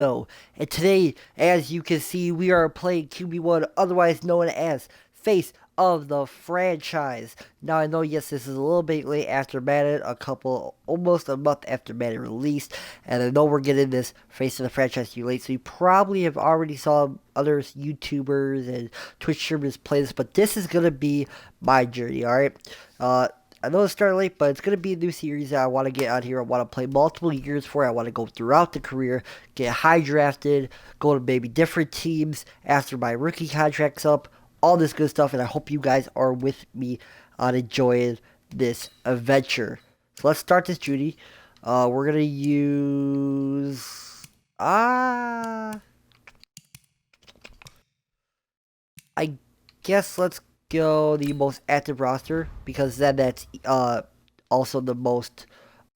So, and today, as you can see, we are playing QB1, otherwise known as Face of the Franchise. Now, I know, yes, this is a little bit late after Madden, almost a month after Madden released, and I know we're getting this Face of the Franchise too late, so you probably have already saw other YouTubers and Twitch streamers play this, but this is going to be my journey, alright? I know it's starting late, but it's going to be a new series that I want to get on here. I want to play multiple years for it. I want to go throughout the career, get high drafted, go to maybe different teams after my rookie contract's up, all this good stuff. And I hope you guys are with me on enjoying this adventure. So let's start this Judy. We're going to use... I guess let's go the most active roster because then that's also the most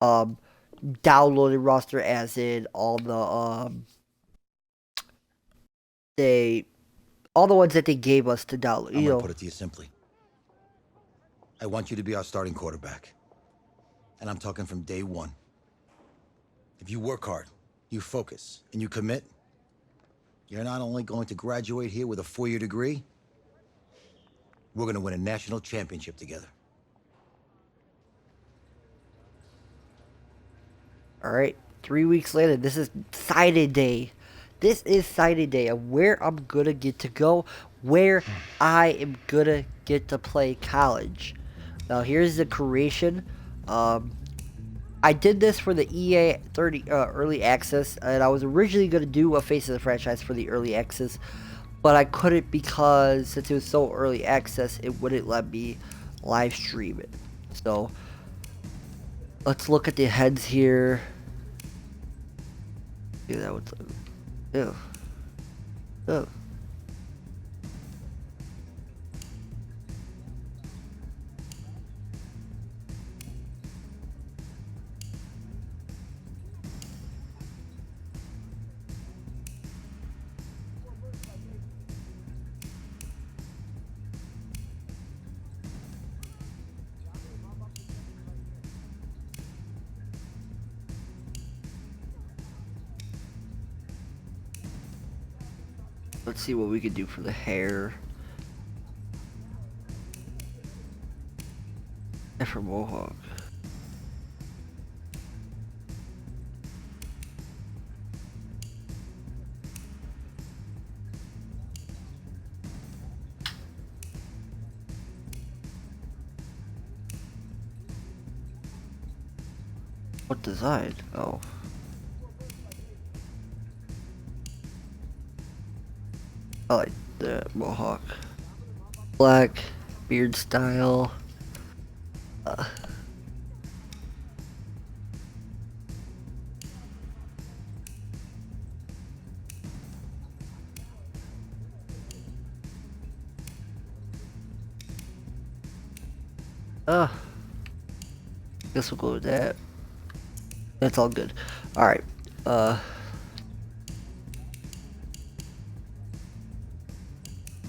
um downloaded roster, as in they all the ones that they gave us to download. I'm gonna put it to you simply. I want you to be our starting quarterback. And I'm talking from day one. If you work hard, you focus, and you commit, you're not only going to graduate here with a 4-year degree, we're gonna win a national championship together. All right, 3 weeks later, this is sighted day. This is sighted day of where I'm gonna get to go, where I am gonna get to play college. Now here's the creation. I did this for the EA 30 early access, and I was originally gonna do a Face of the Franchise for the early access, but I couldn't because since it was so early access, it wouldn't let me live stream it. So let's look at the heads here. Yeah, that would. Ew. Oh. Let's see what we can do for the hair. And for Mohawk. What design? Oh. I like the Mohawk. Black beard style. Uh, guess we'll go with that. That's all good. Alright.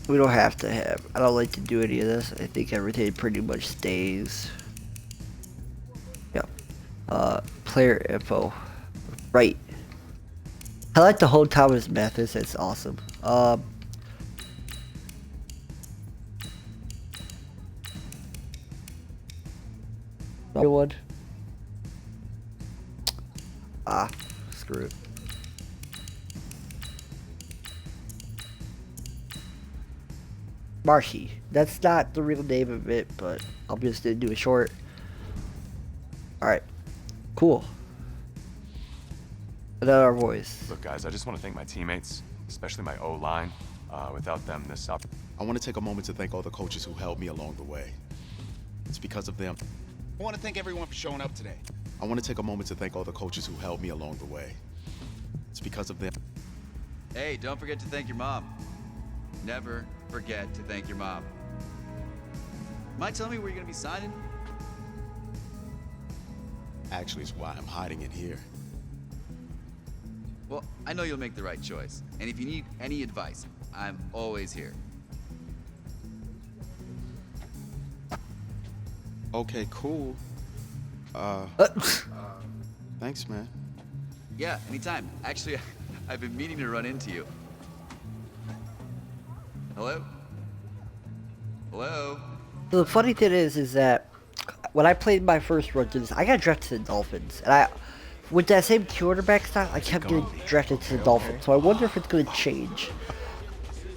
We don't have to have. I don't like to do any of this. I think everything pretty much stays. Yeah. Player info. Right. I like the whole Thomas Mathis. It's awesome. Another one. Screw it. Marshy. That's not the real name of it, but I'm just gonna do it short. Alright. Cool. Another voice. Look, guys, I just want to thank my teammates, especially my O-line. Without them, this up. I want to take a moment to thank all the coaches who helped me along the way. It's because of them. I want to thank everyone for showing up today. I want to take a moment to thank all the coaches who helped me along the way. It's because of them. Hey, don't forget to thank your mom. Never forget to thank your mom. Mind telling me where you're gonna be signing? Actually, it's why I'm hiding it here. Well, I know you'll make the right choice. And if you need any advice, I'm always here. Okay, cool. Thanks, man. Yeah, anytime. Actually, I've been meaning to run into you. Hello? Hello? So the funny thing is that when I played my first run to this, I got drafted to the Dolphins, and with that same quarterback style, I kept getting drafted to the Dolphins. So I wonder if it's gonna change.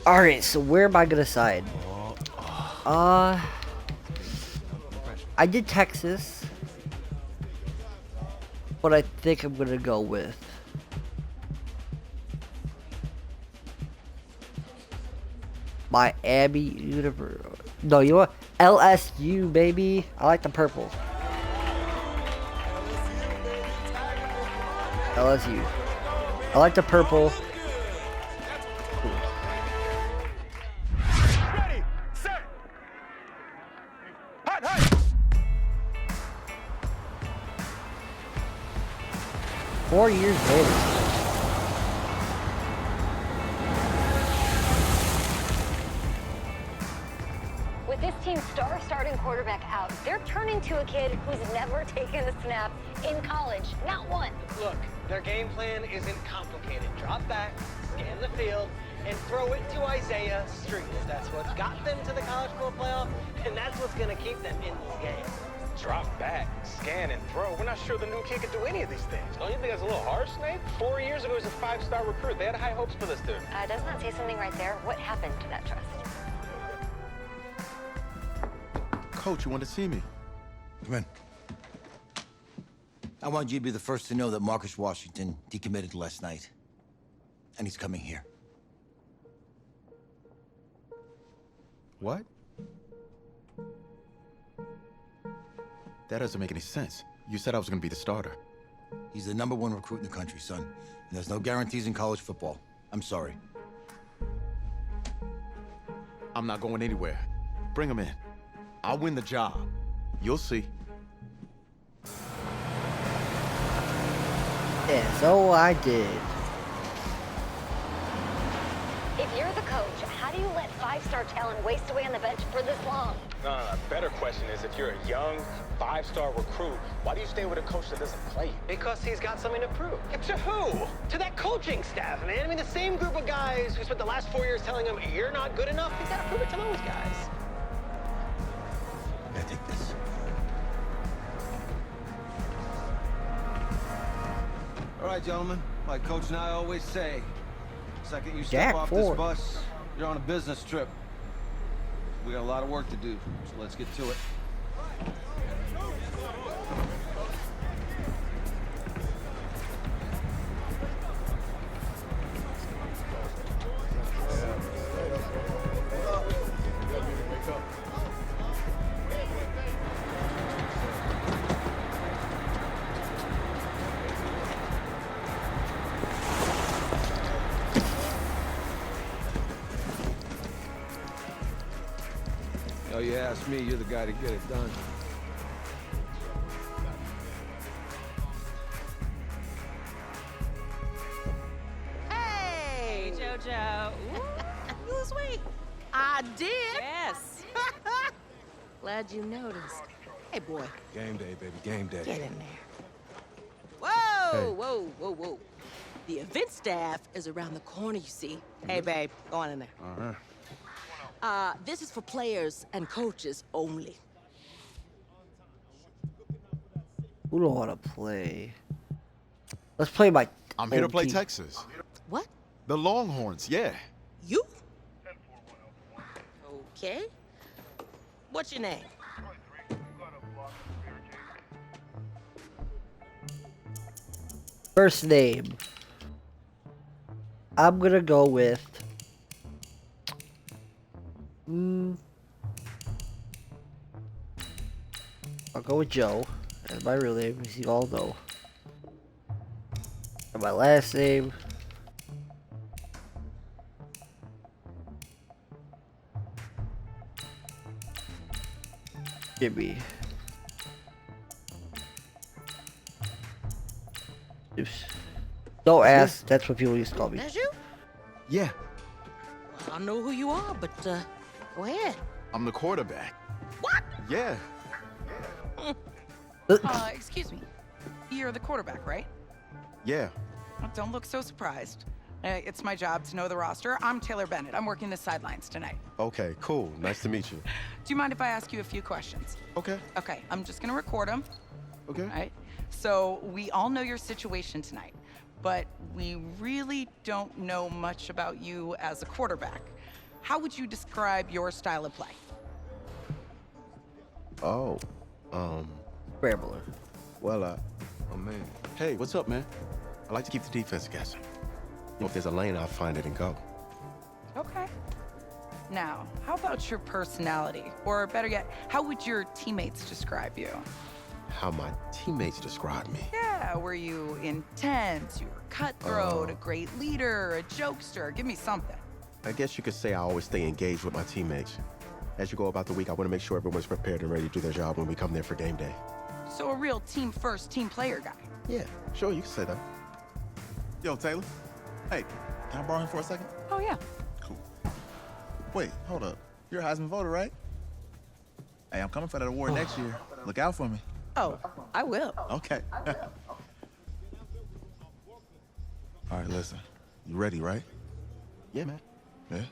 All right, so where am I gonna sign? I did Texas, but I think I'm gonna go with Miami University. No, you know what? LSU, baby. I like the purple. LSU. I like the purple. Ready, set. Hot, hot. 4 years later. With this team's star starting quarterback out, they're turning to a kid who's never taken a snap in college. Not one. Look, their game plan isn't complicated. Drop back, scan the field, and throw it to Isaiah Street. That's what's got them to the college football playoff, and that's what's going to keep them in this game. Drop back, scan, and throw. We're not sure the new kid can do any of these things. Don't you think that's a little harsh, Nate? 4 years ago, he was a 5-star recruit. They had high hopes for this dude. Doesn't that say something right there? What happened to that trust? Coach, you want to see me? Come in. I want you to be the first to know that Marcus Washington decommitted last night. And he's coming here. What? That doesn't make any sense. You said I was going to be the starter. He's the #1 recruit in the country, son. And there's no guarantees in college football. I'm sorry. I'm not going anywhere. Bring him in. I'll win the job. You'll see. Yeah, so I did. If you're the coach, how do you let 5-star talent waste away on the bench for this long? No. Better question is, if you're a young 5-star recruit, why do you stay with a coach that doesn't play you? Because he's got something to prove. Yeah, to who? To that coaching staff, man. I mean, the same group of guys who spent the last 4 years telling him, you're not good enough, he's got to prove it to those guys. I take this. All right, gentlemen. Like Coach and I always say, the second you step Jack off Ford. this bus, you're on a business trip. We got a lot of work to do, so let's get to it. Oh, you ask me, you're the guy to get it done. Hey, JoJo. You lose weight. I did. Yes. Glad you noticed. Hey, boy, Game day, baby, game day. get in there. Whoa, whoa, whoa, whoa. The event staff is around the corner, you see. Hey, babe, go on in there. This is for players and coaches only. Who don't want to play? Let's play my. I'm here to old play team. Texas. What? The Longhorns, yeah. You? Okay. What's your name? First name. I'm gonna go with. I'll go with Joe. And my real name, as you all know. And my last name. Jimmy. Oops. Don't ask. That's what people used to call me. That's you? Yeah, I don't know who you are, but go ahead. I'm the quarterback. What? Yeah. Excuse me. You're the quarterback, right? Yeah. Oh, don't look so surprised. It's my job to know the roster. I'm Taylor Bennett. I'm working the sidelines tonight. Okay, cool. Nice to meet you. Do you mind if I ask you a few questions? Okay. Okay, I'm just gonna record them. Okay. All right. So we all know your situation tonight, but we really don't know much about you as a quarterback. How would you describe your style of play? Oh, Scrambler. well, oh man. Hey, what's up, man? I like to keep the defense guessing. If there's a lane, I'll find it and go. Okay. Now, how about your personality? Or better yet, how would your teammates describe you? How my teammates describe me. Yeah, were you intense? You were cutthroat, a great leader, a jokester? Give me something. I guess you could say I always stay engaged with my teammates. As you go about the week, I want to make sure everyone's prepared and ready to do their job when we come there for game day. So a real team-first, team player guy. Yeah, sure, you can say that. Yo, Taylor. Hey, can I borrow him for a second? Oh, yeah. Cool. Wait, hold up. You're a Heisman voter, right? Hey, I'm coming for that award next year. Look out for me. Oh, I will. Okay. All right, listen. You ready, right? Yeah, man. Yeah?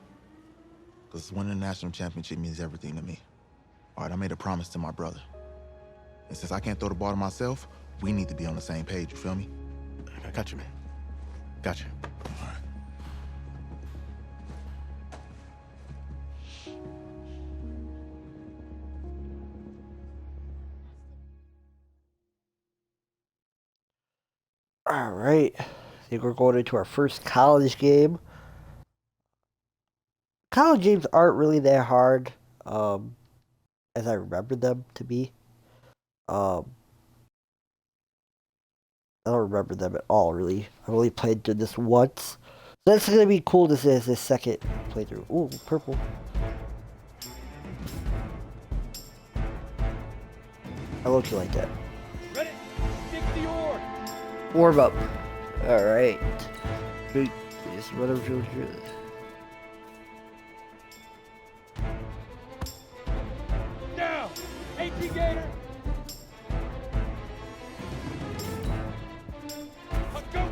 Because winning the national championship means everything to me. All right, I made a promise to my brother. And since I can't throw the ball to myself, we need to be on the same page, you feel me? I got you, man. Got you. All right. All right. I think we're going into our first college game. College games aren't really that hard, as I remember them to be. I don't remember them at all, really. I only played through this once. So that's going to be cool to see as this second playthrough. Ooh, purple. I look like that. Ready? Stick the oar. Warm up. Alright. Just run over through this. Down. 18 Gator. Let's go.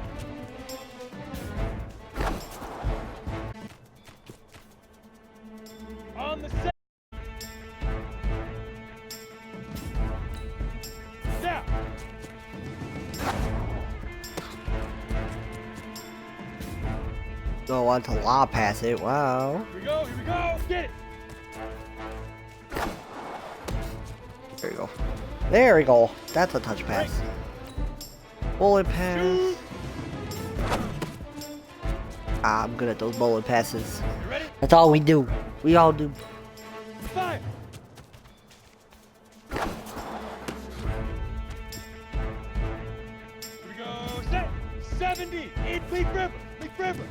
On the set. Down. Go on to law pass it. Wow. Here we go. Here we go. Get it. There you go. There we go. That's a touch pass. Bullet pass. I'm good at those bullet passes. You ready? That's all we do. We all do. Fire. Here we go. Set. 70. In Leaf River. Leaf River.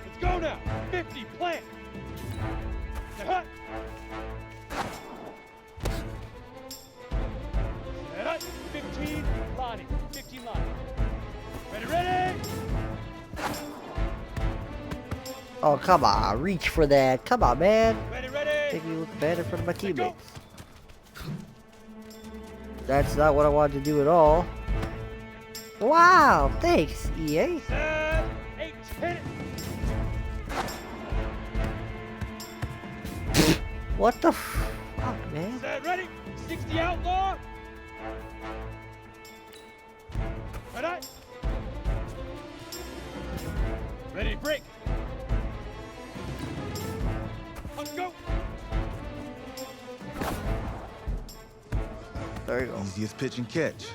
Let's go now. 50. Plant. Set hut. Set hut. 15. Lonnie. 15 Lonnie. Ready, ready. Oh, come on. Reach for that. Come on, man. Ready, ready. Make me look bad in front of my Let go. teammates. That's not what I wanted to do at all. Wow. Thanks, EA. 7, 8, hit it. What the fuck, man? Set, ready. 60 outlaw. Ready. Ready, break. Let's go. There you go. Easiest pitch and catch.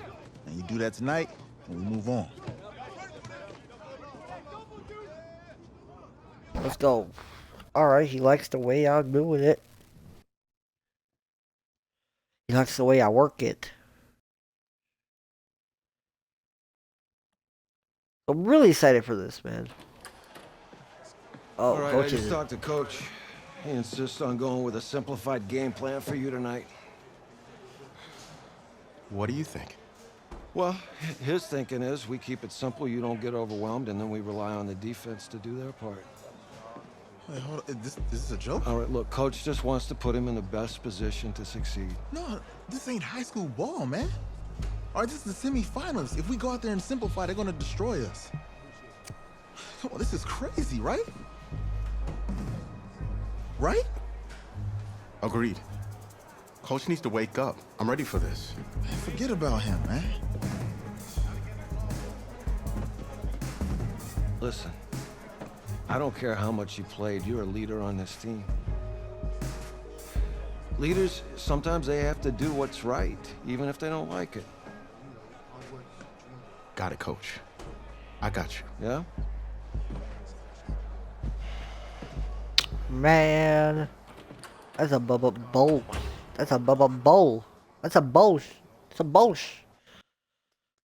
And you do that tonight, and we move on. Let's go. Alright, he likes the way I'm doing it. He likes the way I work it. I'm really excited for this, man. Oh, All right, coach I is just talked to Coach. He insists on going with a simplified game plan for you tonight. What do you think? Well, his thinking is we keep it simple, you don't get overwhelmed, and then we rely on the defense to do their part. Wait, hold on. This is a joke? All right, look, Coach just wants to put him in the best position to succeed. No, this ain't high school ball, man. All right, this is the semifinals. If we go out there and simplify, they're gonna destroy us. Come on, this is crazy, right? Right? Agreed. Coach needs to wake up. I'm ready for this. Man, forget about him, man. Listen, I don't care how much you played. You're a leader on this team. Leaders, sometimes they have to do what's right, even if they don't like it. Got it, Coach. I got you. Yeah? Man, that's a bubba bowl. That's a bubba bowl. That's a bosh. It's a bosh.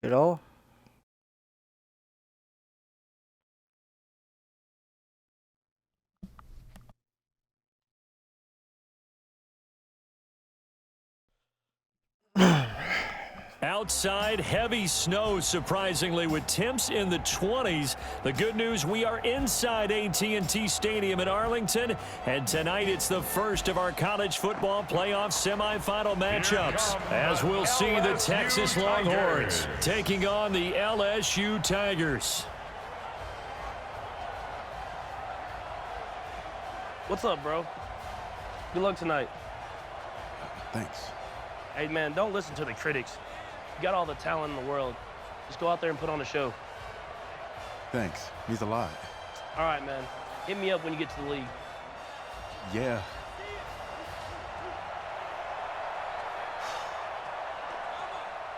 You know? Outside, heavy snow, surprisingly, with temps in the 20s. The good news, we are inside AT&T Stadium in Arlington, and tonight it's the first of our college football playoff semifinal matchups, as we'll see the Texas Longhorns taking on the LSU Tigers. What's up, bro? Good luck tonight. Thanks. Hey, man, don't listen to the critics. You got all the talent in the world. Just go out there and put on a show. Thanks. Means a lot. All right, man. Hit me up when you get to the league. Yeah.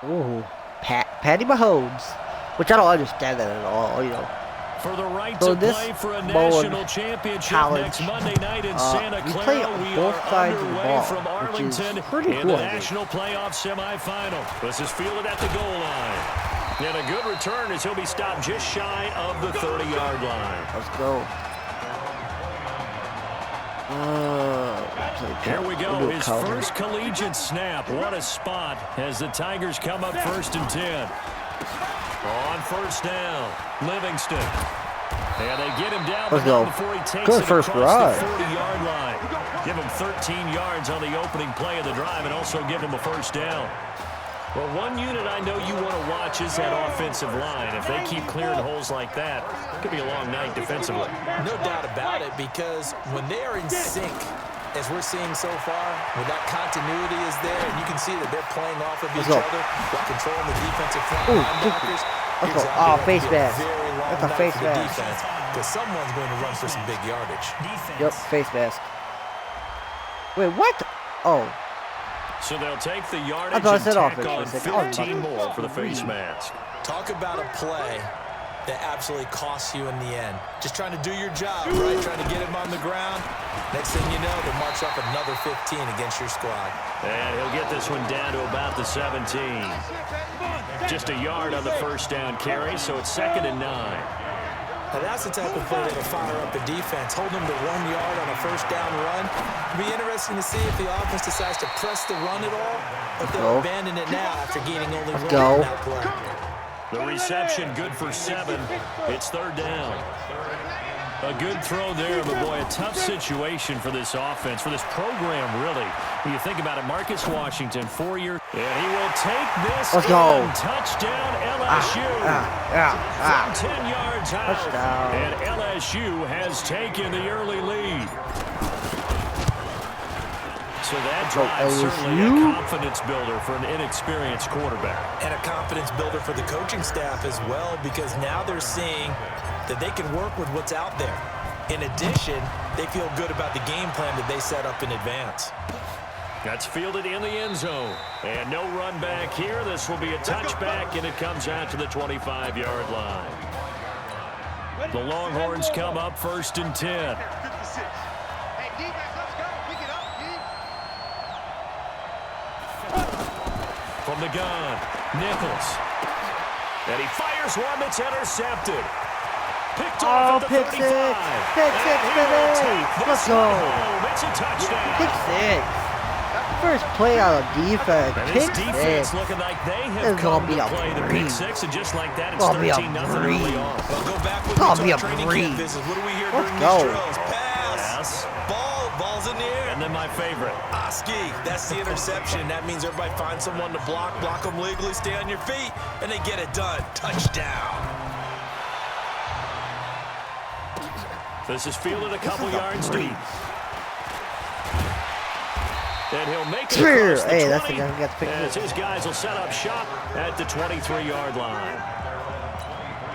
Ooh, Patty Mahomes, which I don't understand that at all. You know. For the right So to this play for a Bowen national championship College, next Monday night in Santa we Clara. play We both are sides of the underway ball, from which is Arlington pretty in cool, the I think. national playoff semifinal. This is fielded at the goal line. And a good return as he'll be stopped just shy of the 30-yard line. Let's go. Here we go, We'll do a his cover. first collegiate snap. What a spot as the Tigers come up 1st and 10. On first down, Livingston. And they get him down Let's go. before he takes Good it first across ride. the 40-yard line. Give him 13 yards on the opening play of the drive and also give him a first down. Well, one unit I know you want to watch is that offensive line. If they keep clearing holes like that, it could be a long night defensively. No doubt about it, because when they are in sync, as we're seeing so far, when that continuity is there, and you can see that they're playing off of each other while controlling the defensive front linebackers. Let's go. Oh, face mask. That's a face mask. Because someone's going to run for some big yardage. Yep, face mask. Wait, what? Oh. So they'll take the yardage I thought I and said tack offense. on 15 more for the face mask. Talk about a play that absolutely costs you in the end. Just trying to do your job, right? Trying to get him on the ground. Next thing you know, they'll march up another 15 against your squad. And he'll get this one down to about the 17. Just a yard on the first down carry, so it's 2nd and 9. Now that's the type of play that'll fire up the defense. Hold them to 1 yard on a first down run. It'll be interesting to see if the offense decides to press the run at all, or if they'll abandon it now after gaining only one on that play. The reception good for 7. It's 3rd down. A good throw there, but boy, a tough situation for this offense, for this program, really. When you think about it, Marcus Washington, 4 years, and he will take this Let's go. Touchdown, LSU. From 10 yards out, Touchdown. and LSU has taken the early lead. So that drive certainly a confidence builder for an inexperienced quarterback. And a confidence builder for the coaching staff as well, because now they're seeing that they can work with what's out there. In addition, they feel good about the game plan that they set up in advance. That's fielded in the end zone. And no run back here. This will be a touchback, and it comes out to the 25-yard line. The Longhorns come up 1st and 10. From the gun, Nichols. And he fires one that's intercepted. Picked off at the 35. Pick six, baby. Let's go. It's a touchdown. Pick 6. First play out of defense. And Pick this defense 6. looking like they It's have come gonna be to a play the breeze. pick 6, and just like that, it's Gonna be a 13-0 early breeze. on. Well, go back Gonna with be a training breeze. camp visits. What do we hear Let's during go. these drills? Pass. Ball's in the air. And then my favorite. Oski, that's the interception. That means everybody finds someone to block them legally, stay on your feet, and they get it done. Touchdown. This is fielded a couple yards deep. And he'll make it across the 20, that's the guy who got the pick. as his guys will set up shop at the 23-yard line.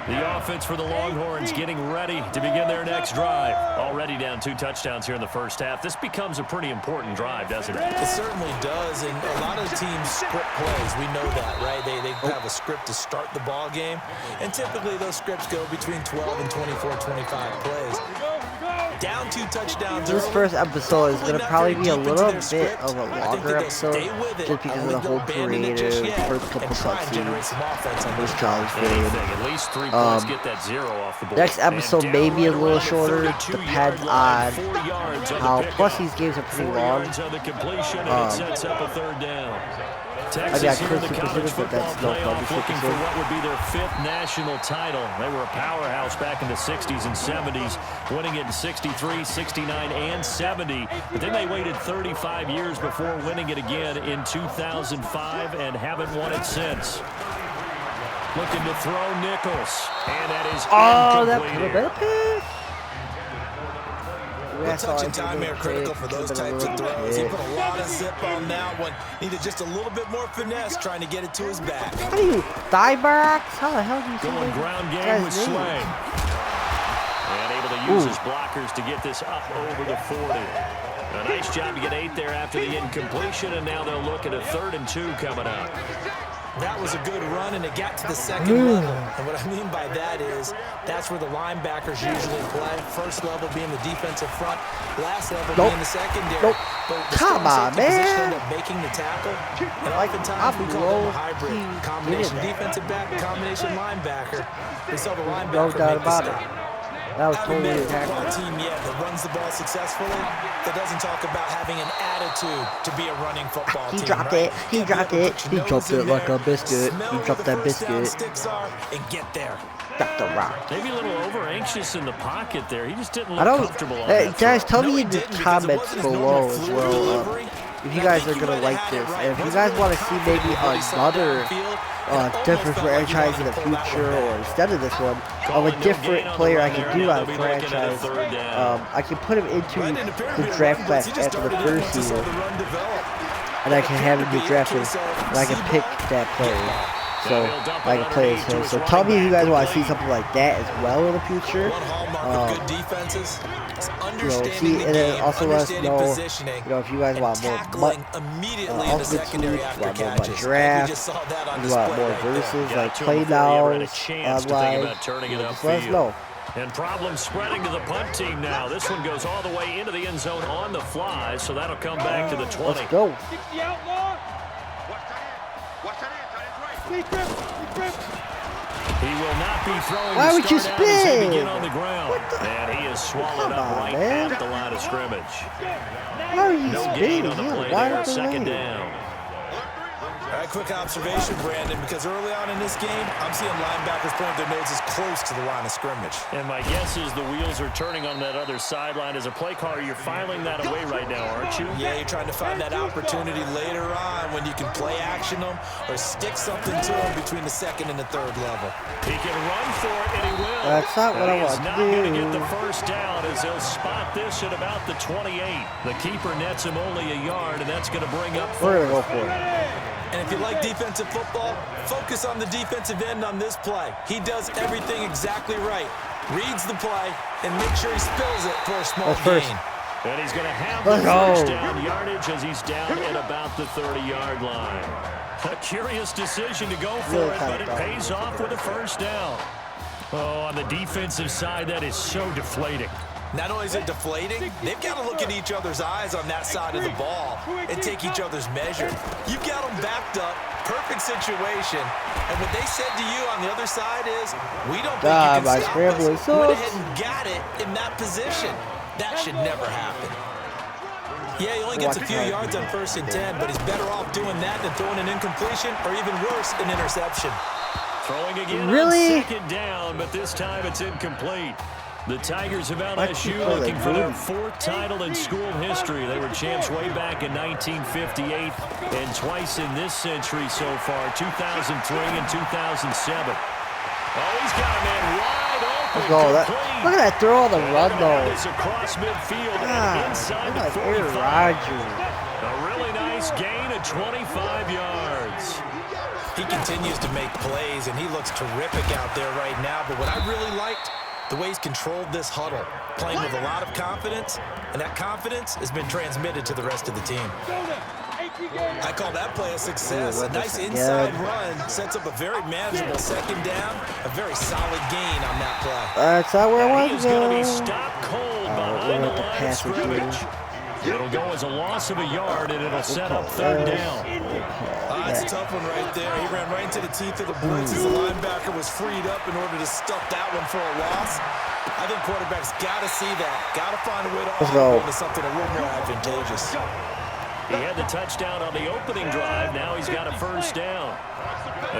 The offense for the Longhorns getting ready to begin their next drive. Already down 2 touchdowns here in the first half. This becomes a pretty important drive, doesn't it? It certainly does, and a lot of teams script plays. We know that, right? They have a script to start the ball game, and typically those scripts go between 12 and 24, 25 plays. Down 2 touchdowns. This first episode is going to probably be a little bit of a longer episode just because of the whole creative first couple cutscenes. This college game. At least 3 points get that 0 off the board. Next episode may be a little shorter, depends on how. Plus these games are pretty long. I got Chris Pacific, but that's no fun. Looking for what would be their 5th national title. They were a powerhouse back in the 60s and 70s, winning it in 63, 69, and 70. But then they waited 35 years before winning it again in 2005 and haven't won it since. Looking to throw Nichols, and that is incomplete. The touch and time here critical for those types of throws. He put a lot of zip on that one. Needed just a little bit more finesse trying to get it to his back. How do you thigh backs? How the hell do you going ground game with Slay? And able to use his blockers to get this up over the 40. A nice job to get 8 there after the incompletion, and now they'll look at a 3rd and 2 coming up. That was a good run, and it got to the 2nd level. And what I mean by that is that's where the linebackers usually play. First level being the defensive front, last level being the secondary. But the come on, man. Position ended up making the tackle. And oftentimes we call them a hybrid combination defensive back, combination linebacker. We saw the linebacker make the stop. That was totally a team yet that runs the ball successfully, that doesn't talk about having an attitude to be a running football team. He dropped it. He dropped it. He dropped it like a biscuit. He dropped that biscuit. Sticks are and get there. Got the rock. Maybe a little over anxious in the pocket there. He just didn't look comfortable on that. Guys, tell me in the comments below as well if you guys are gonna like this, and if you guys want to see maybe another different franchise in the future, or instead of this one, of a different player I can do on a franchise. I can put him into the draft class after the first season, and I can have him be drafted, and I can pick that player. So I can play as him. So tell me if you guys want to see something like that as well in the future. See, and then also let us know, if you guys want more Ultimate Team, you want more about draft, you want more verses like play now, online, just let us know. And problems spreading to the punt team now. This one goes all the way into the end zone on the fly, so that'll come back to the 20. Let's go. He will not be throwing. Why would you spin? Begin on the ground, and he is swallowed up right at the line of scrimmage. Why are you no spinning? gain on the play there. 2nd down. All right, quick observation, Brandon, because early on in this game, I'm seeing linebackers point their noses close to the line of scrimmage. And my guess is the wheels are turning on that other sideline. As a play caller, you're filing that away right now, aren't you? Yeah, you're trying to find that opportunity later on when you can play action them or stick something to them between the 2nd and the 3rd level. He can run for it, and he will. That's not what I want to do. He's not going to get the first down as he'll spot this at about the 28. The keeper nets him only a yard, and that's going to bring up 4th. We're going to go for it. And if you like defensive football, focus on the defensive end on this play. He does everything exactly right. Reads the play and makes sure he spills it for a small gain. And he's going to have the first down yardage as he's down at about the 30-yard line. A curious decision to go for it, but it pays off with a first down. Oh, on the defensive side, that is so deflating. Not only is it deflating, they've got to look at each other's eyes on that side of the ball and take each other's measure. You've got them backed up, perfect situation, and what they said to you on the other side is, we don't think you can stop us. Went ahead and got it in that position. That should never happen. Yeah, he only gets a few yards on 1st and 10, but he's better off doing that than throwing an incompletion or even worse, an interception. Throwing again on 2nd down, but this time it's incomplete. The Tigers of Why keep LSU playing looking like for their Rudy? 4th title in school history. They were champs way back in 1958 and twice in this century so far, 2003 and 2007. Oh, he's got a man wide open. Let's go. Look at that throw on the run, though. It's across midfield and God, inside the look at Aaron 45. Rodgers. A really nice gain of 25 yards. He continues to make plays, and he looks terrific out there right now. But what I really liked, the way he's controlled this huddle, playing with a lot of confidence, and that confidence has been transmitted to the rest of the team. I call that play a success. A nice inside run sets up a very manageable second down, a very solid gain on that play. That's not where I want to go. Going to be stopped cold behind the line of scrimmage. It'll go as a loss of a yard, and it'll set up 3rd down. That's a tough one right there. He ran right into the teeth of the blitz as the linebacker was freed up in order to stuff that one for a loss. I think quarterbacks got to see that. Got to find a way to offer into something a little more advantageous. He had the touchdown on the opening drive. Now he's got a 1st down.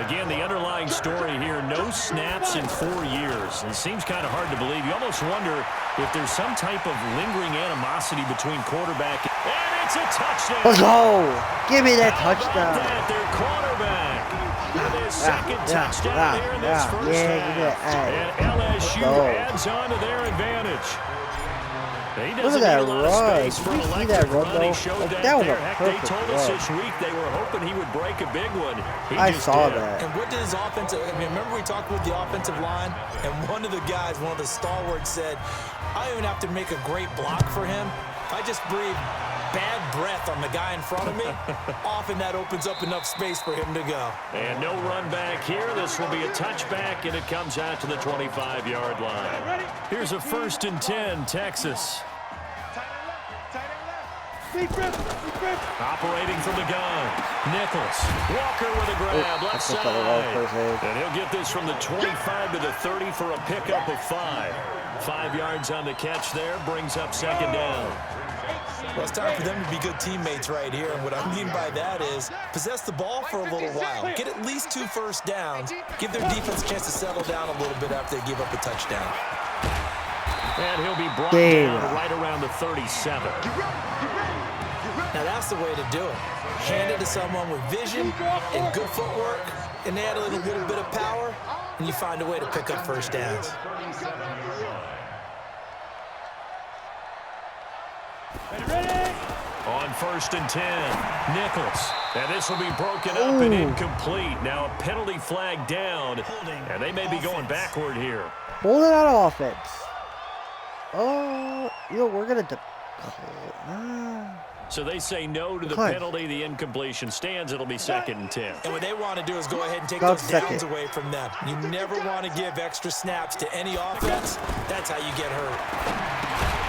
Again, the underlying story here, no snaps in 4 years. It seems kind of hard to believe. You almost wonder if there's some type of lingering animosity between quarterback. And it's a touchdown. Let's go. Give me that touchdown. Their quarterback with his second touchdown here in this first half. And LSU adds on to their advantage. He Look at that run. Did you see that run, though? Like, that was a perfect They told run. us this week they were hoping he would break a big one. I saw that. And what did his offensive, remember we talked with the offensive line, and one of the guys, one of the stalwarts said, I don't even have to make a great block for him. If I just breathe bad breath on the guy in front of me, often that opens up enough space for him to go. And no run back here. This will be a touchback, and it comes out to the 25-yard line. Here's a 1st and 10, Texas. Operating from the gun. Nichols. Walker with a grab. Left side. And he'll get this from the 25 to the 30 for a pickup of 5. 5 yards on the catch there. Brings up 2nd down. Well, it's time for them to be good teammates right here. And what I mean by that is possess the ball for a little while. Get at least 2 first downs. Give their defense a chance to settle down a little bit after they give up a touchdown. And he'll be brought down right around the 37. Now that's the way to do it. Hand it to someone with vision and good footwork, and add a little bit of power, and you find a way to pick up first downs. On 1st and 10, Nichols. And this will be broken up and incomplete. Now a penalty flag down, and they may be going backward here. Holding on offense. Oh, you know, we're going to... So they say no to the penalty. The incompletion stands. It'll be 2nd and 10. And what they want to do is go ahead and take those downs away from them. You never want to give extra snaps to any offense. That's how you get hurt.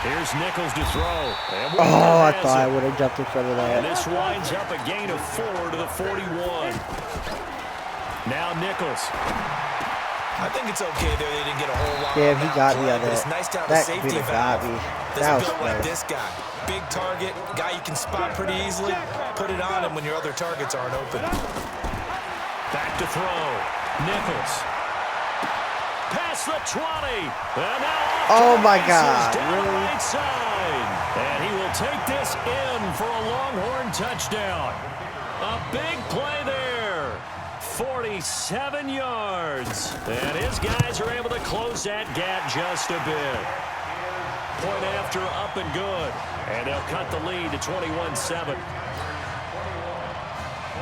Here's Nichols to throw. Oh, I thought I would have jumped in front of that. And this winds up a gain of 4 to the 41. Now Nichols. I think it's okay there. They didn't get a whole lot. Damn, he got me on that. It's nice to have That a safety really got valve. me. That's That was built like nice. this guy. Big target, guy you can spot pretty easily. Put it on him when your other targets aren't open. Back to throw. Nichols. Past the 20. And now oh my God. down Really? the right side. And he will take this in for a Longhorn touchdown. A big play there. 47 yards. And his guys are able to close that gap just a bit. Point after up and good. And they'll cut the lead to 21-7.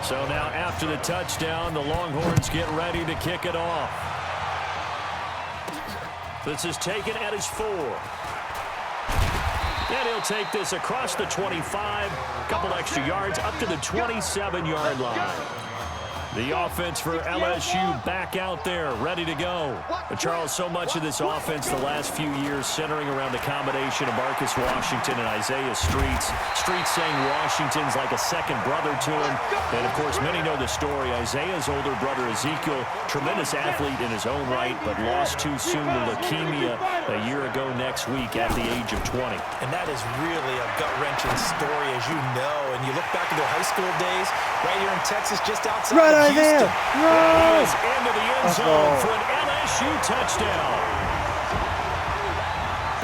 So now after the touchdown, the Longhorns get ready to kick it off. This is taken at his 4. And he'll take this across the 25. A couple extra yards up to the 27-yard line. The offense for LSU back out there, ready to go. But Charles, so much of this offense the last few years centering around the combination of Marcus Washington and Isaiah Streets. Streets saying Washington's like a second brother to him. And, of course, many know the story. Isaiah's older brother, Ezekiel, tremendous athlete in his own right, but lost too soon to leukemia a year ago next week at the age of 20. And that is really a gut-wrenching story, as you know. And you look back at their high school days, right here in Texas, just outside of Houston. And he's into the end zone for an LSU touchdown.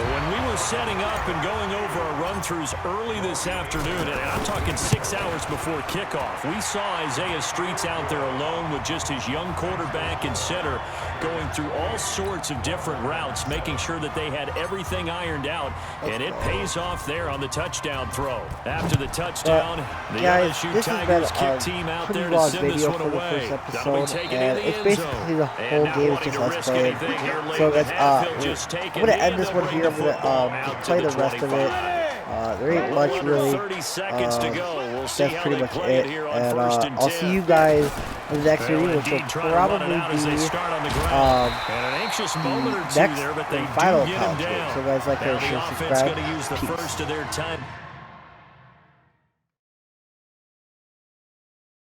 But when we were setting up and going over our run-throughs early this afternoon, and I'm talking 6 hours before kickoff, we saw Isaiah Streets out there alone with just his young quarterback and center going through all sorts of different routes, making sure that they had everything ironed out, and it pays off there on the touchdown throw. After the touchdown, the guys, LSU this has Tigers been kick team out pretty there to long send this video one for the away. first That'll be episode, taken and into the it's end basically zone. the whole And now game is wanting just to us risk playing. anything here late So in the guys, half, he'll just take I'm gonna it end in this and one bring here. the I'm gonna football out play to the rest of it. 25. There ain't much Under really. 30 seconds to go. We'll see That's how pretty they much play it. here on And first and I'll 10. see you guys in the next They'll video, which will indeed try to run it probably out as they be start on the ground. And an anxious moment or two next there, but they and do final get him college game. down. So guys, like, Now share, the offense subscribe. going to use the Peace. first of their time.